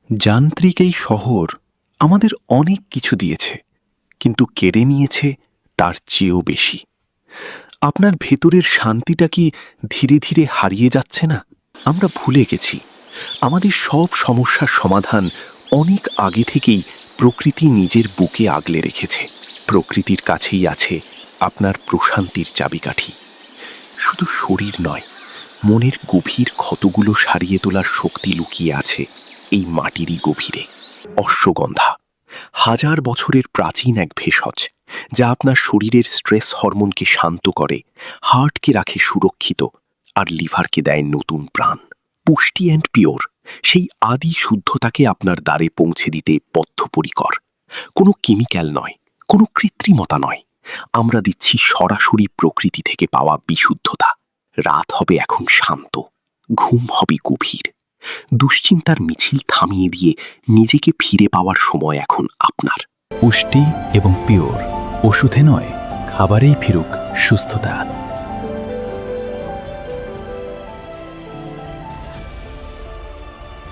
যান্ত্রিক এই শহর আমাদের অনেক কিছু দিয়েছে, কিন্তু কেড়ে নিয়েছে তার চেয়েও বেশি। আপনার ভেতরের শান্তিটা কি ধীরে ধীরে হারিয়ে যাচ্ছে না? আমরা ভুলে গেছি আমাদের সব সমস্যার সমাধান অনেক আগে থেকেই প্রকৃতি নিজের বুকে আগলে রেখেছে। প্রকৃতির কাছেই আছে আপনার প্রশান্তির চাবিকাঠি। শুধু শরীর নয়, মনের গভীর ক্ষতগুলো সারিয়ে তোলার শক্তি লুকিয়ে আছে এই মাটিরই গভীরে। অশ্বগন্ধা হাজার বছরের প্রাচীন এক ভেষজ, যা আপনার শরীরের স্ট্রেস হরমোনকে শান্ত করে, হার্টকে রাখে সুরক্ষিত, আর লিভারকে দেয় নতুন প্রাণ। পুষ্টি অ্যান্ড পিওর সেই আদি শুদ্ধতাকে আপনার দ্বারে পৌঁছে দিতে বদ্ধপরিকর। কোনো কেমিক্যাল নয়, কোনো কৃত্রিমতা নয়, আমরা দিচ্ছি সরাসরি প্রকৃতি থেকে পাওয়া বিশুদ্ধতা। রাত হবে এখন শান্ত, ঘুম হবে গভীর, দুশ্চিন্তার মিছিল থামিয়ে দিয়ে নিজেকে ফিরে পাওয়ার সময় এখন আপনার। পুষ্টি এবং পিওর, ওষুধে নয়, খাবারেই ফিরুক সুস্থতা।